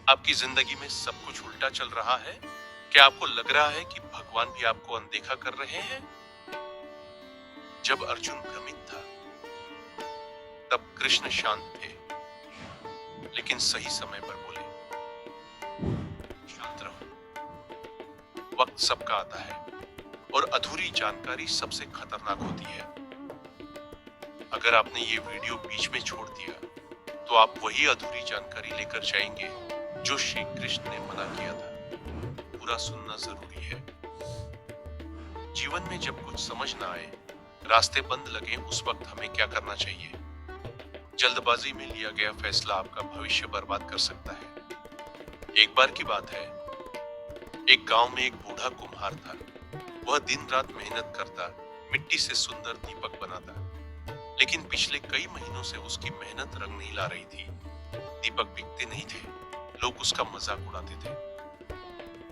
आपकी जिंदगी में सब कुछ उल्टा चल रहा है? क्या आपको लग रहा है कि भगवान भी आपको अनदेखा कर रहे हैं? जब अर्जुन भ्रमित था, तब कृष्ण शांत थे, लेकिन सही समय पर बोले, शांत रहो, वक्त सबका आता है और अधूरी जानकारी सबसे खतरनाक होती है। अगर आपने ये वीडियो बीच में छोड़ दिया, तो आप वही अधूरी जानकारी लेकर जाएंगे जो श्री कृष्ण ने मना किया था। पूरा सुनना जरूरी है। जीवन में जब कुछ समझ ना आए, रास्ते बंद लगे, उस वक्त हमें क्या करना चाहिए? जल्दबाजी में लिया गया फैसला आपका भविष्य बर्बाद कर सकता है। एक बार की बात है, एक गांव में एक बूढ़ा कुम्हार था। वह दिन रात मेहनत करता, मिट्टी से सुंदर दीपक बनाता, लेकिन पिछले कई महीनों से उसकी मेहनत रंग नहीं ला रही थी। दीपक बिकते नहीं थे, लोग उसका मजाक उड़ाते थे।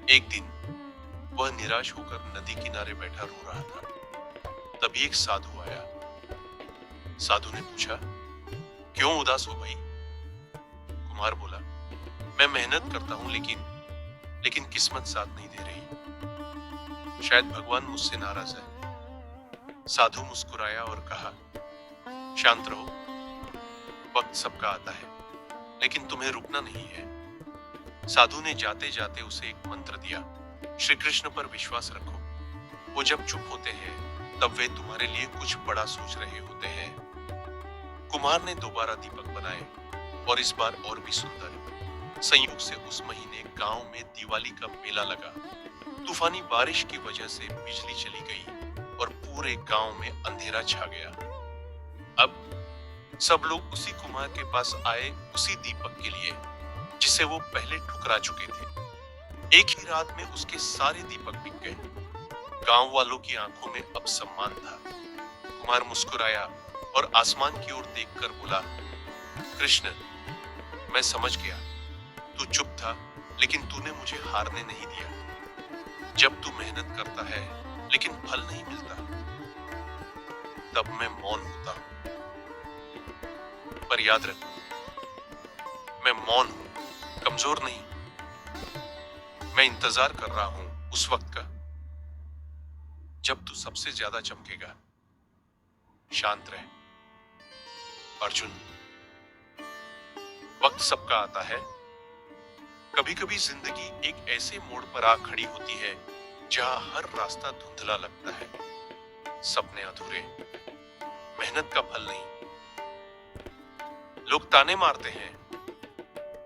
एक दिन वह निराश होकर नदी किनारे बैठा रो रहा था। तभी एक साधु आया। साधु ने पूछा, क्यों उदास हो भाई? कुमार बोला, मैं मेहनत करता हूं, लेकिन किस्मत साथ नहीं दे रही। शायद भगवान मुझसे नाराज है। साधु मुस्कुराया और कहा, शांत रहो, वक्त सबका आता है, लेकिन तुम्हें रुकना नहीं है। साधु ने जाते जाते उसे एक मंत्र दिया, श्री कृष्ण पर विश्वास रखो। वो जब चुप होते हैं, तब वे तुम्हारे लिए कुछ बड़ा सोच रहे होते हैं। कुम्हार ने दोबारा दीपक बनाए, और इस बार और भी सुंदर। संयोग से उस महीने गांव में दिवाली का मेला लगा। तूफानी बारिश की वजह से बिजली चली गई और पूरे गांव में अंधेरा छा गया। अब सब लोग उसी कुम्हार के पास आए, उसी दीपक के लिए जिसे वो पहले ठुकरा चुके थे। एक ही रात में उसके सारे दीपक बिक गए। गांव वालों की आंखों में अब सम्मान था। कुमार मुस्कुराया और आसमान की ओर देखकर बोला, कृष्ण, मैं समझ गया, तू चुप था, लेकिन तूने मुझे हारने नहीं दिया। जब तू मेहनत करता है लेकिन फल नहीं मिलता, तब मैं मौन होता हूं। पर याद रख, मैं मौन हूं, कमजोर नहीं। मैं इंतजार कर रहा हूं उस वक्त का, जब तू सबसे ज्यादा चमकेगा। शांत रह अर्जुन, वक्त सबका आता है। कभी कभी जिंदगी एक ऐसे मोड़ पर आ खड़ी होती है जहां हर रास्ता धुंधला लगता है, सपने अधूरे, मेहनत का फल नहीं। लोग ताने मारते हैं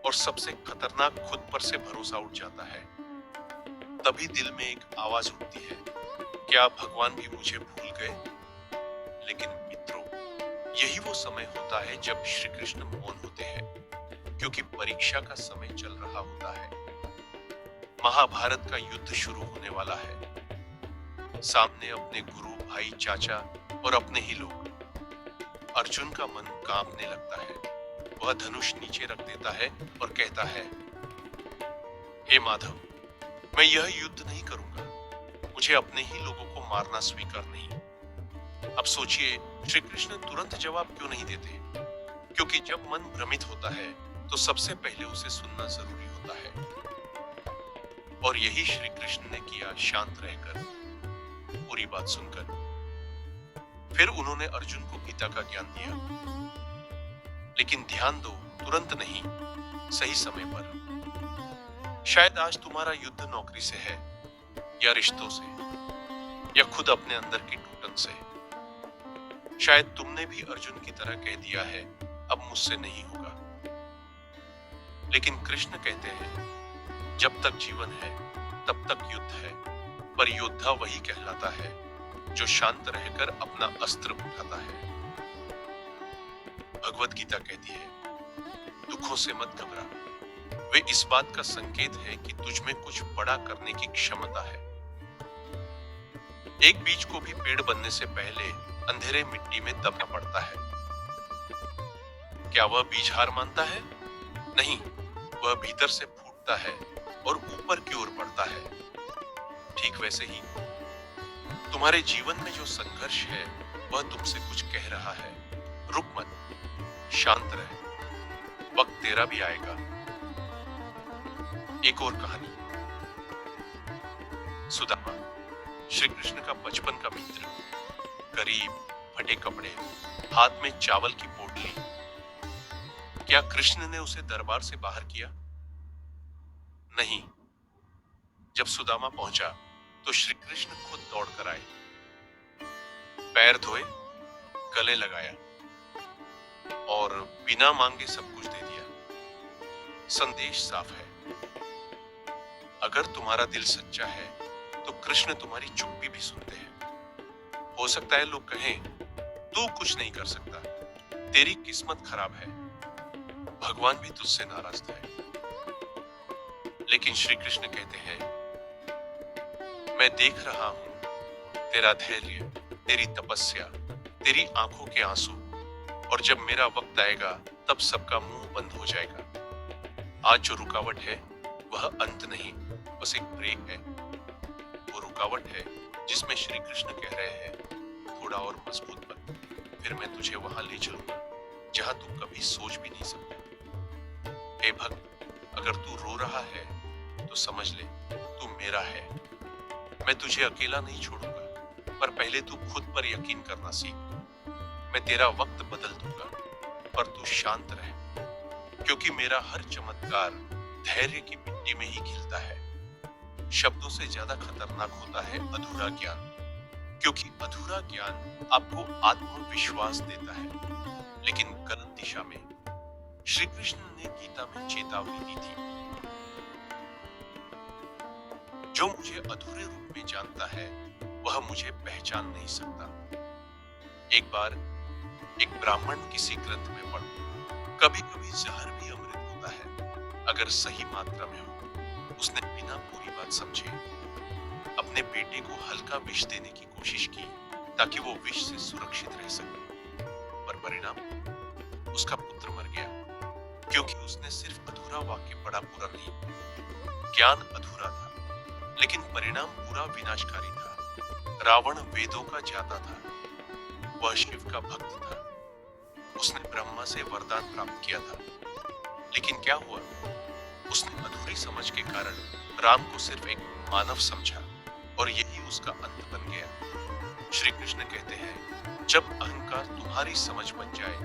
और सबसे खतरनाक खुद पर से भरोसा उठ जाता है। तभी दिल में एक आवाज उठती है, क्या भगवान भी मुझे भूल गए? लेकिन मित्रों, यही वो समय होता है जब श्री कृष्ण मौन होते हैं, क्योंकि परीक्षा का समय चल रहा होता है। महाभारत का युद्ध शुरू होने वाला है। सामने अपने गुरु, भाई, चाचा और अपने ही लोग। अर्जुन का मन कांपने लगता है। वह धनुष नीचे रख देता है और कहता है, हे माधव, मैं यह युद्ध नहीं करूंगा। मुझे अपने ही लोगों को मारना स्वीकार नहीं। अब सोचिए, श्री कृष्ण तुरंत जवाब क्यों नहीं देते? क्योंकि जब मन भ्रमित होता है, तो सबसे पहले उसे सुनना जरूरी होता है। और यही श्री कृष्ण ने किया, शांत रहकर, पूरी बात सुनकर। फिर उन्होंने अर्जुन को गीता का ज्ञान दिया। लेकिन ध्यान दो, तुरंत नहीं, सही समय पर। शायद आज तुम्हारा युद्ध नौकरी से है, या रिश्तों से, या खुद अपने अंदर की टूटन से। शायद तुमने भी अर्जुन की तरह कह दिया है, अब मुझसे नहीं होगा। लेकिन कृष्ण कहते हैं, जब तक जीवन है तब तक युद्ध है, पर योद्धा वही कहलाता है जो शांत रहकर अपना अस्त्र उठाता है। भगवत गीता कहती है, दुखों से मत घबरा, वे इस बात का संकेत है कि तुझ में कुछ बड़ा करने की क्षमता है। एक बीज को भी पेड़ बनने से पहले अंधेरे मिट्टी में दबना पड़ता है। क्या वह बीज हार मानता है? नहीं, वह भीतर से फूटता है और ऊपर की ओर बढ़ता है। ठीक वैसे ही तुम्हारे जीवन में जो संघर्ष है, वह तुमसे कुछ कह रहा है, रुक मत, शांत रह, वक्त तेरा भी आएगा। एक और कहानी। सुदामा, श्री कृष्ण का बचपन का मित्र, गरीब, फटे कपड़े, हाथ में चावल की पोटली। क्या कृष्ण ने उसे दरबार से बाहर किया? नहीं। जब सुदामा पहुंचा तो श्री कृष्ण खुद दौड़कर आए, पैर धोए, गले लगाया और बिना मांगे सब कुछ दे दिया। संदेश साफ है, अगर तुम्हारा दिल सच्चा है तो कृष्ण तुम्हारी चुप्पी भी सुनते हैं। हो सकता है लोग कहें तू कुछ नहीं कर सकता, तेरी किस्मत खराब है, भगवान भी तुझसे नाराज है। लेकिन श्री कृष्ण कहते हैं, मैं देख रहा हूं तेरा धैर्य, तेरी तपस्या, तेरी आंखों के आंसू, और जब मेरा वक्त आएगा तब सबका मुंह बंद हो जाएगा। आज जो रुकावट है वह अंत नहीं, बस एक ब्रेक है। वो रुकावट है जिसमें श्री कृष्ण कह रहे हैं, थोड़ा और मजबूत बन, फिर मैं तुझे वहां ले चलूंगा जहां तू कभी सोच भी नहीं सकता। हे भक्त, अगर तू रो रहा है तो समझ ले तू मेरा है। मैं तुझे अकेला नहीं छोड़ूंगा, पर पहले तू खुद पर यकीन करना सीख। मैं तेरा वक्त बदल दूंगा, पर तू शांत रह, क्योंकि मेरा हर चमत्कार धैर्य की मिट्टी में ही खिलता है। शब्दों से ज्यादा खतरनाक होता है अधूरा ज्ञान, क्योंकि अधूरा ज्ञान आपको आत्मविश्वास देता है, लेकिन गलत दिशा में। श्री कृष्ण ने गीता में चेतावनी दी थी, जो मुझे अधूरे रूप में जानता है वह मुझे पहचान नहीं सकता। एक बार एक ब्राह्मण किसी ग्रंथ में पढ़ा, कभी कभी जहर भी अमृत होता है अगर सही मात्रा में हो। उसने बिना पूरी बात समझे अपने बेटे को हल्का विष देने की कोशिश की ताकि वो विष से सुरक्षित रह सके, पर परिणाम उसका पुत्र मर गया, क्योंकि उसने सिर्फ अधूरा वाक्य पढ़ा, पूरा नहीं। ज्ञान अधूरा था, लेकिन परिणाम पूरा विनाशकारी था। रावण वेदों का ज्ञाता था, वह शिव का भक्त था। उसने ब्रह्मा से वरदान प्राप्त किया था, लेकिन क्या हुआ? उसने अधूरी समझ के कारण राम को सिर्फ एक मानव समझा, और यही उसका अंत बन गया। श्री कृष्ण कहते हैं, जब अहंकार तुम्हारी समझ बन जाए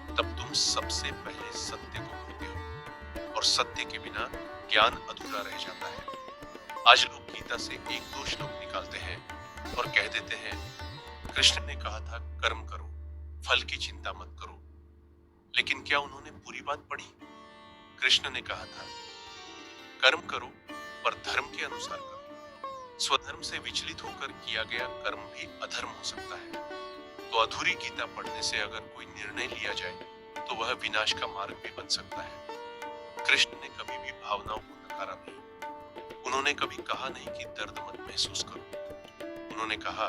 तब तुम सबसे पहले सत्य को खोते हो, और सत्य के बिना ज्ञान अधूरा रह जाता है। आज लोग गीता से एक दो श्लोक निकालते हैं और कह देते हैं, कृष्ण ने कहा था कर्म करो, फल की चिंता मत करो। लेकिन क्या उन्होंने पूरी बात पढ़ी? कृष्ण ने कहा था कर्म करो, पर धर्म के अनुसार करो। स्वधर्म से विचलित होकर किया गया कर्म भी अधर्म हो सकता है। तो अधूरी गीता पढ़ने से अगर कोई निर्णय लिया जाए तो वह विनाश का मार्ग भी बन सकता है। कृष्ण ने कभी भी भावनाओं को नकारा नहीं। उन्होंने कभी कहा नहीं कि दर्द मत महसूस करो। उन्होंने कहा,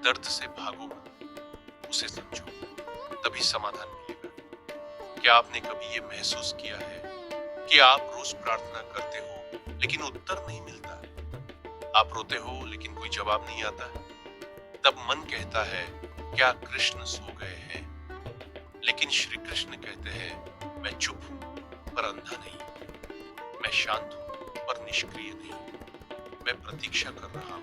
दर्द से भागो मत, उसे समझो, तभी समाधान मिलेगा। क्या आपने कभी ये महसूस किया है कि आप रोज प्रार्थना करते हो लेकिन उत्तर नहीं मिलता? आप रोते हो लेकिन कोई जवाब नहीं आता? तब मन कहता है, क्या कृष्ण सो गए हैं? लेकिन श्री कृष्ण कहते हैं, मैं चुप हूं पर अंधा नहीं, मैं शांत हूं पर निष्क्रिय नहीं, मैं प्रतीक्षा कर रहा हूं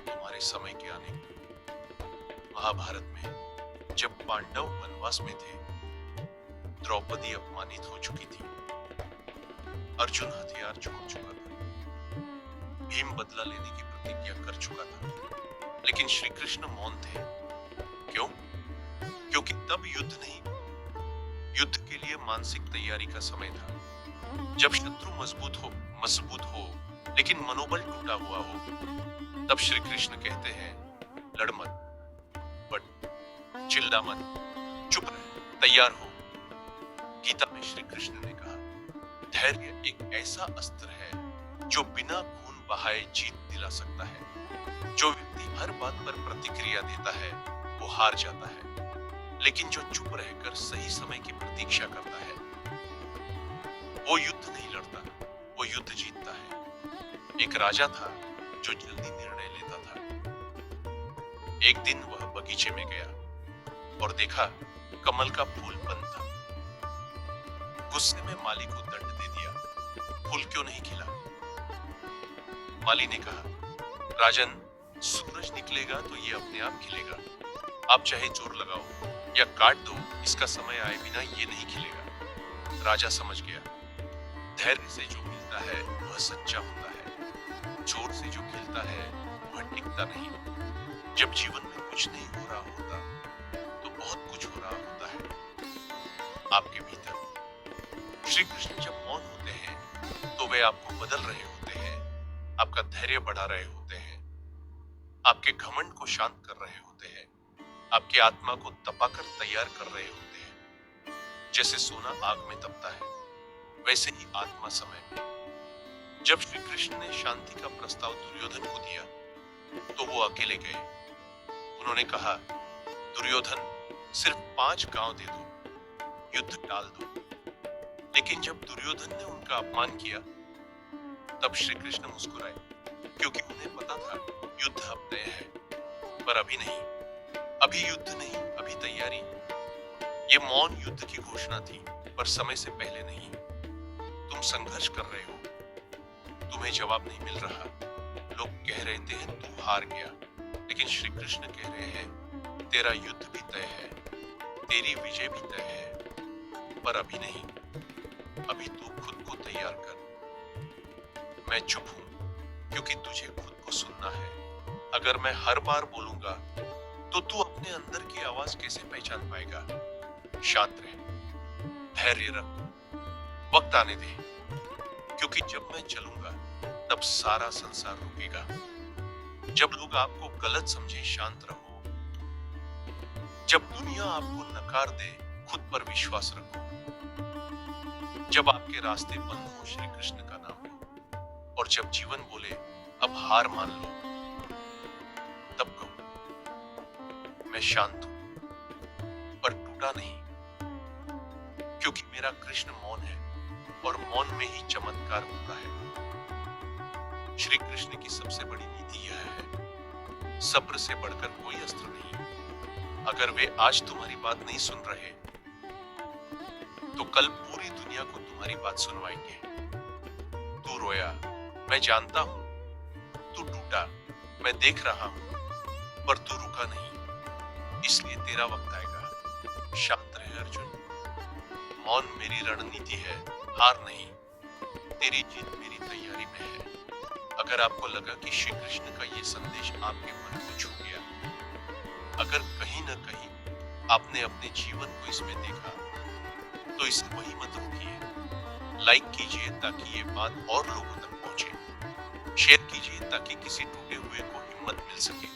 तुम्हारे समय के आने की। महाभारत में जब पांडव वनवास में थे, द्रौपदी अपमानित हो चुकी थी, अर्जुन हथियार छोड़ चुका था, भीम बदला लेने की प्रतिज्ञा कर चुका था, लेकिन श्री कृष्ण मौन थे। क्यों? क्योंकि तब युद्ध नहीं, युद्ध के लिए मानसिक तैयारी का समय था। जब शत्रु मजबूत हो लेकिन मनोबल टूटा हुआ हो, तब श्री कृष्ण कहते हैं, लड़ मत, बट चिल्ला मत, चुप रह, तैयार हो। गीता में श्री कृष्ण ने कहा, धैर्य एक ऐसा अस्त्र है जो बिना खून बहाए जीत दिला सकता है। जो व्यक्ति हर बात पर प्रतिक्रिया देता है वो हार जाता है, लेकिन जो चुप रहकर सही समय की प्रतीक्षा करता है वो युद्ध नहीं लड़ता, वो युद्ध जीतता है। एक राजा था जो जल्दी निर्णय लेता था। एक दिन वह बगीचे में गया और देखा कमल का फूल बंद था। गुस्से में माली को दंड दे दिया फूल क्यों नहीं खिला? माली ने कहा, राजन, सूरज निकलेगा तो ये अपने आप खिलेगा। आप चाहे जोर लगाओ या काट दो, इसका समय आए बिना ये नहीं खिलेगा। राजा समझ गया, धैर्य से जो मिलता है वह सच्चा होता है, जोर से जो खिलता है वह टिकता नहीं। जब जीवन में कुछ नहीं हो रहा होता तो बहुत कुछ हो रहा होता है आपके भीतर। श्री कृष्ण जब मौन होते हैं तो वे आपको बदल रहे होते हैं, आपका धैर्य बढ़ा रहे होते हैं, आपके घमंड को शांत कर रहे होते हैं, आपकी आत्मा को तपाकर तैयार कर रहे होते हैं। जैसे सोना आग में तपता है, वैसे ही आत्मा समय में। जब श्री कृष्ण ने शांति का प्रस्ताव दुर्योधन को दिया तो वो अकेले गए। उन्होंने कहा, दुर्योधन, सिर्फ 5 गांव दे दो, युद्ध टाल दो। लेकिन जब दुर्योधन ने उनका अपमान किया तब श्री कृष्ण मुस्कुराए, क्योंकि उन्हें पता था युद्ध अब तय है। पर अभी नहीं, अभी युद्ध नहीं, अभी तैयारी। ये मौन युद्ध की घोषणा थी, पर समय से पहले नहीं। तुम संघर्ष कर रहे हो, तुम्हें जवाब नहीं मिल रहा, लोग कह रहे थे तू हार गया, लेकिन श्री कृष्ण कह रहे हैं तेरा युद्ध भी तय है, तेरी विजय भी तय है। पर अभी नहीं, अभी तू खुद को तैयार कर। मैं चुप हूं क्योंकि तुझे खुद को सुनना है। अगर मैं हर बार बोलूंगा तो तू अपने अंदर की आवाज कैसे पहचान पाएगा? शांत रह, धैर्य रख, वक्त आने दे, क्योंकि जब मैं चलूंगा तब सारा संसार रुकेगा। जब लोग आपको गलत समझे, शांत रहो। जब दुनिया आपको नकार दे, खुद पर विश्वास रखो। जब आपके रास्ते बंद हो, श्री कृष्ण का नाम लो। और जब जीवन बोले अब हार मान लो, तब कहो मैं शांत हूं पर टूटा नहीं, क्योंकि मेरा कृष्ण मौन है और मौन में ही चमत्कार होता है। श्री कृष्ण की सबसे बड़ी नीति यह है, सब्र से बढ़कर कोई अस्त्र नहीं। अगर वे आज तुम्हारी बात नहीं सुन रहे तो कल पूरी दुनिया को तुम्हारी बात सुनवाएंगे। तू रोया, मैं जानता हूं, तू टूटा, मैं देख रहा हूं, पर तू रुका नहीं, इसलिए तेरा वक्त आएगा। शांत रहे अर्जुन, मौन मेरी रणनीति है, हार नहीं। तेरी जीत मेरी तैयारी में है। अगर आपको लगा कि श्री कृष्ण का ये संदेश आपके मन को छू गया, अगर कहीं न कहीं आपने अपने जीवन को इसमें देखा, तो इसे वही मत रोकिए। लाइक कीजिए ताकि ये बात और लोगों तक पहुंचे। शेयर कीजिए ताकि किसी टूटे हुए को हिम्मत मिल सके।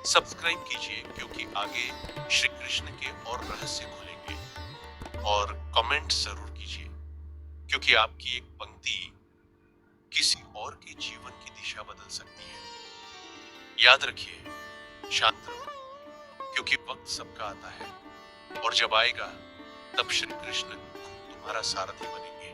सब्सक्राइब कीजिए क्योंकि आगे श्री कृष्ण के और रहस्य खुलेंगे। और कमेंट जरूर कीजिए क्योंकि आपकी एक पंक्ति किसी और के जीवन की दिशा बदल सकती है। याद रखिए, शांत रहो, क्योंकि वक्त सबका आता है और जब आएगा तब श्री कृष्ण तुम्हारा सारथी बनेंगे।